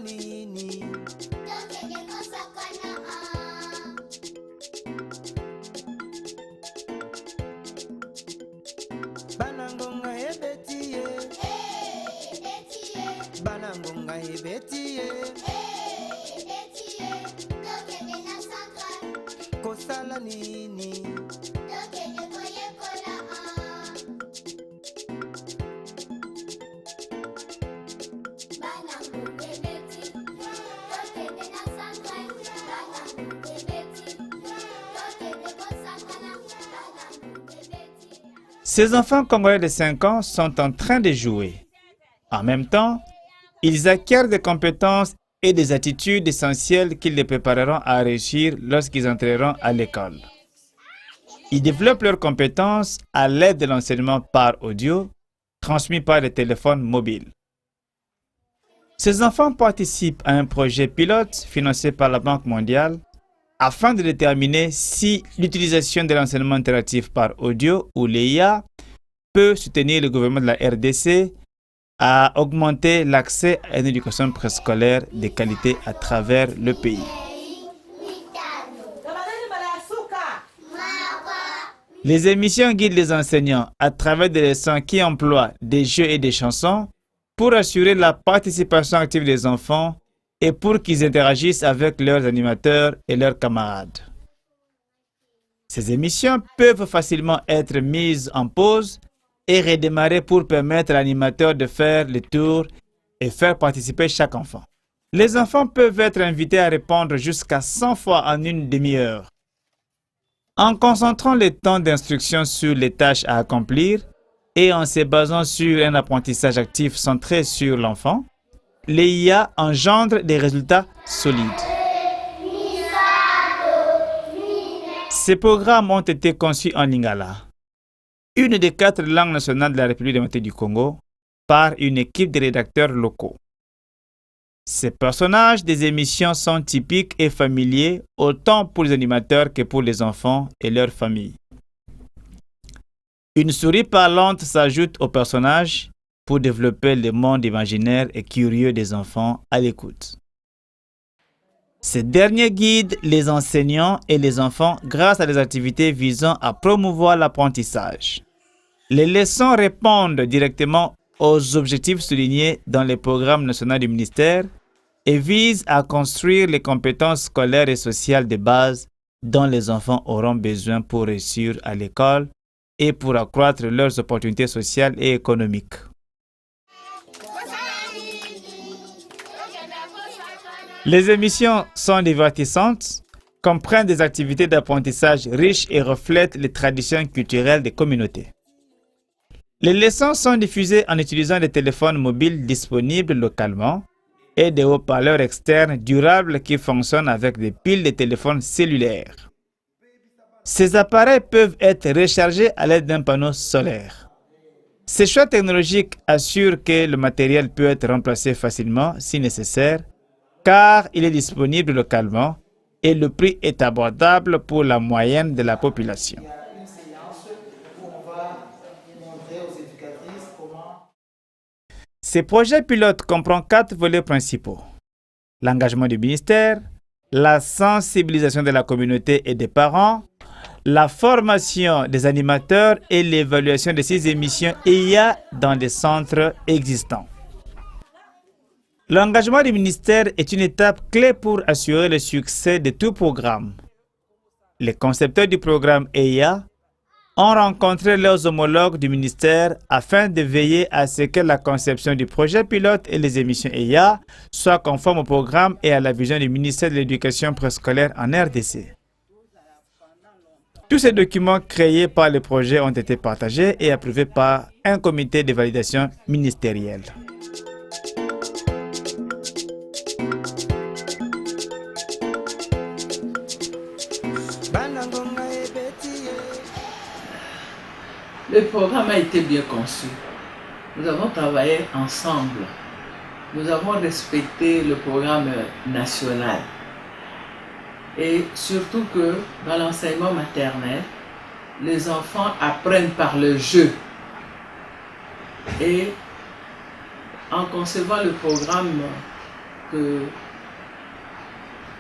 nini banangonga ebetiye banangonga ebetiye kosala nini Ces enfants congolais de 5 ans sont en train de jouer. En même temps, ils acquièrent des compétences et des attitudes essentielles qui les prépareront à réussir lorsqu'ils entreront à l'école. Ils développent leurs compétences à l'aide de l'enseignement par audio, transmis par les téléphones mobiles. Ces enfants participent à un projet pilote financé par la Banque mondiale afin de déterminer si l'utilisation de l'enseignement interactif par audio ou l'IA peut soutenir le gouvernement de la RDC à augmenter l'accès à une éducation préscolaire de qualité à travers le pays. Les émissions guident les enseignants à travers des leçons qui emploient des jeux et des chansons pour assurer la participation active des enfants et pour qu'ils interagissent avec leurs animateurs et leurs camarades. Ces émissions peuvent facilement être mises en pause et redémarrer pour permettre à l'animateur de faire le tour et faire participer chaque enfant. Les enfants peuvent être invités à répondre jusqu'à 100 fois en une demi-heure. En concentrant le temps d'instruction sur les tâches à accomplir et en se basant sur un apprentissage actif centré sur l'enfant, l'IA engendre des résultats solides. Ces programmes ont été conçus en lingala, une des 4 langues nationales de la République démocratique du Congo, par une équipe de rédacteurs locaux. Ces personnages des émissions sont typiques et familiers autant pour les animateurs que pour les enfants et leurs familles. Une souris parlante s'ajoute aux personnages pour développer le monde imaginaire et curieux des enfants à l'écoute. Ces derniers guident les enseignants et les enfants grâce à des activités visant à promouvoir l'apprentissage. Les leçons répondent directement aux objectifs soulignés dans les programmes nationaux du ministère et visent à construire les compétences scolaires et sociales de base dont les enfants auront besoin pour réussir à l'école et pour accroître leurs opportunités sociales et économiques. Les émissions sont divertissantes, comprennent des activités d'apprentissage riches et reflètent les traditions culturelles des communautés. Les leçons sont diffusées en utilisant des téléphones mobiles disponibles localement et des haut-parleurs externes durables qui fonctionnent avec des piles de téléphones cellulaires. Ces appareils peuvent être rechargés à l'aide d'un panneau solaire. Ces choix technologiques assurent que le matériel peut être remplacé facilement si nécessaire, car il est disponible localement et le prix est abordable pour la moyenne de la population. Ces projets pilotes comprennent 4 volets principaux: l'engagement du ministère, la sensibilisation de la communauté et des parents, la formation des animateurs et l'évaluation de ces émissions IA dans les centres existants. L'engagement du ministère est une étape clé pour assurer le succès de tout programme. Les concepteurs du programme IA ont rencontré leurs homologues du ministère afin de veiller à ce que la conception du projet pilote et les émissions IA soient conformes au programme et à la vision du ministère de l'Éducation préscolaire en RDC. Tous ces documents créés par le projet ont été partagés et approuvés par un comité de validation ministériel. Le programme a été bien conçu. Nous avons travaillé ensemble. Nous avons respecté le programme national. Et surtout que dans l'enseignement maternel, les enfants apprennent par le jeu. Et en concevant le programme que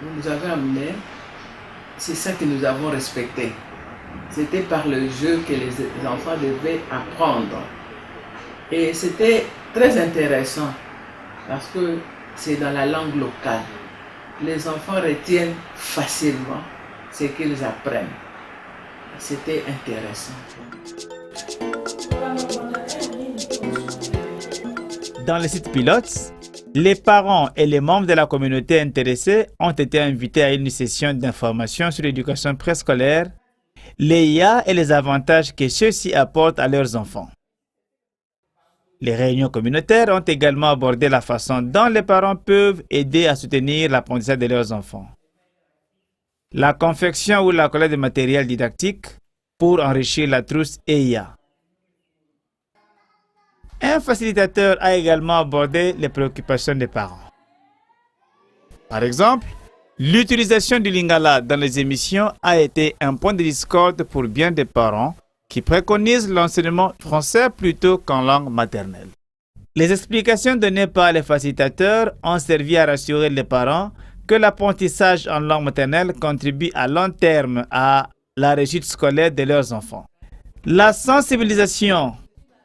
vous nous avez amenés, c'est ça que nous avons respecté. C'était par le jeu que les enfants devaient apprendre. Et c'était très intéressant parce que c'est dans la langue locale. Les enfants retiennent facilement ce qu'ils apprennent. C'était intéressant. Dans le site pilote, les parents et les membres de la communauté intéressés ont été invités à une session d'information sur l'éducation préscolaire, les IA et les avantages que ceux-ci apportent à leurs enfants. Les réunions communautaires ont également abordé la façon dont les parents peuvent aider à soutenir l'apprentissage de leurs enfants. La confection ou la collecte de matériel didactique pour enrichir la trousse EIA. Un facilitateur a également abordé les préoccupations des parents. Par exemple, l'utilisation du lingala dans les émissions a été un point de discorde pour bien des parents qui préconisent l'enseignement français plutôt qu'en langue maternelle. Les explications données par les facilitateurs ont servi à rassurer les parents que l'apprentissage en langue maternelle contribue à long terme à la réussite scolaire de leurs enfants. La sensibilisation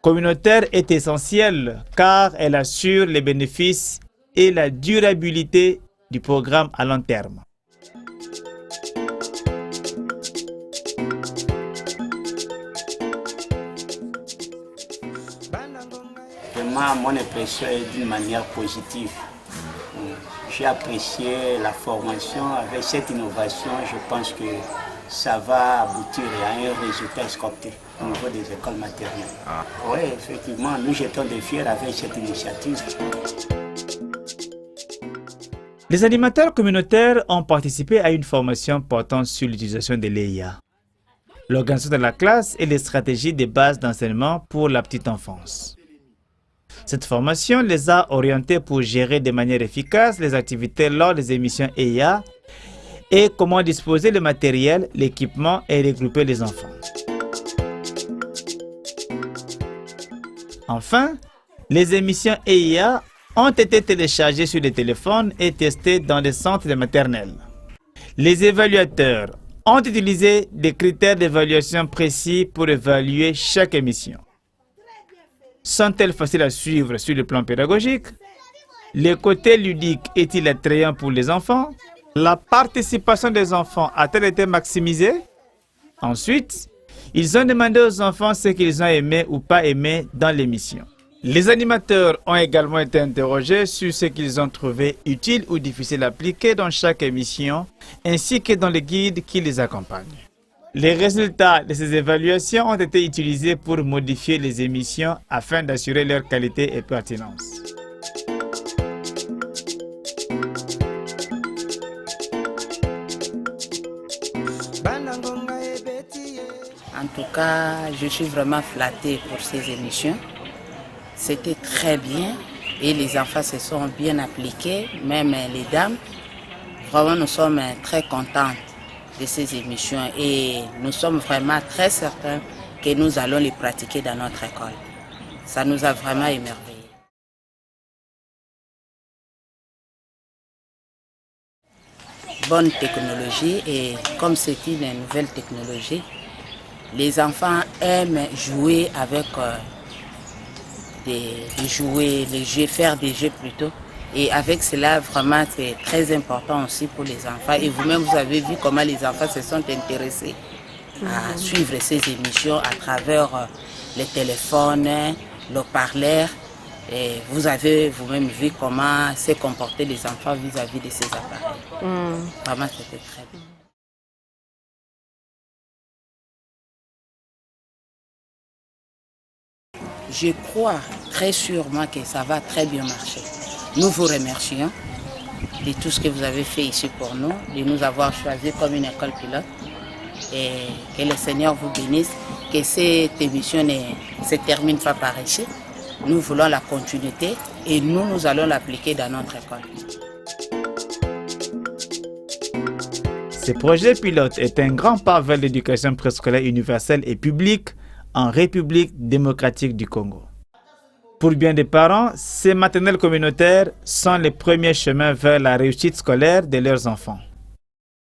communautaire est essentielle car elle assure les bénéfices et la durabilité du programme à long terme. Vraiment, mon impression est d'une manière positive. J'ai apprécié la formation. Avec cette innovation, je pense que ça va aboutir à un résultat escompté au niveau des écoles maternelles. Oui, effectivement, nous étions des fiers avec cette initiative. Les animateurs communautaires ont participé à une formation portant sur l'utilisation de l'EIA, l'organisation de la classe et les stratégies de base d'enseignement pour la petite enfance. Cette formation les a orientés pour gérer de manière efficace les activités lors des émissions EIA et comment disposer le matériel, l'équipement et regrouper les enfants. Enfin, les émissions EIA ont été téléchargées sur les téléphones et testées dans les centres de maternelle. Les évaluateurs ont utilisé des critères d'évaluation précis pour évaluer chaque émission. Sont-elles faciles à suivre sur le plan pédagogique? Le côté ludique est-il attrayant pour les enfants? La participation des enfants a-t-elle été maximisée? Ensuite, ils ont demandé aux enfants ce qu'ils ont aimé ou pas aimé dans l'émission. Les animateurs ont également été interrogés sur ce qu'ils ont trouvé utile ou difficile à appliquer dans chaque émission, ainsi que dans les guides qui les accompagnent. Les résultats de ces évaluations ont été utilisés pour modifier les émissions afin d'assurer leur qualité et pertinence. En tout cas, je suis vraiment flattée pour ces émissions. C'était très bien et les enfants se sont bien appliqués, même les dames. Vraiment, nous sommes très contents de ces émissions et nous sommes vraiment très certains que nous allons les pratiquer dans notre école. Ça nous a vraiment émerveillés. Bonne technologie et comme c'est une nouvelle technologie, les enfants aiment jouer avec des jouets, les jeux, faire des jeux plutôt. Et avec cela, vraiment, c'est très important aussi pour les enfants. Et vous-même, vous avez vu comment les enfants se sont intéressés à suivre ces émissions à travers les téléphones, le parleur. Et vous avez vous-même vu comment se comportaient les enfants vis-à-vis de ces appareils. Vraiment, c'était très bien. Je crois très sûrement que ça va très bien marcher. Nous vous remercions de tout ce que vous avez fait ici pour nous, de nous avoir choisi comme une école pilote. Et que le Seigneur vous bénisse, que cette émission ne se termine pas par ici. Nous voulons la continuité et nous allons l'appliquer dans notre école. Ce projet pilote est un grand pas vers l'éducation préscolaire universelle et publique en République démocratique du Congo. Pour bien des parents, ces maternelles communautaires sont les premiers chemins vers la réussite scolaire de leurs enfants.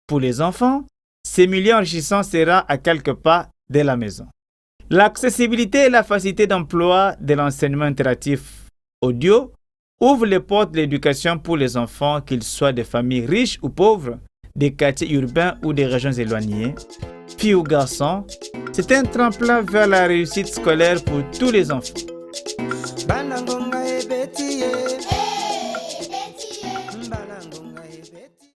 Pour les enfants, ces milieux enrichissants sera à quelques pas de la maison. L'accessibilité et la facilité d'emploi de l'enseignement interactif audio ouvrent les portes de l'éducation pour les enfants, qu'ils soient de familles riches ou pauvres, des quartiers urbains ou des régions éloignées. Filles ou garçons, c'est un tremplin vers la réussite scolaire pour tous les enfants.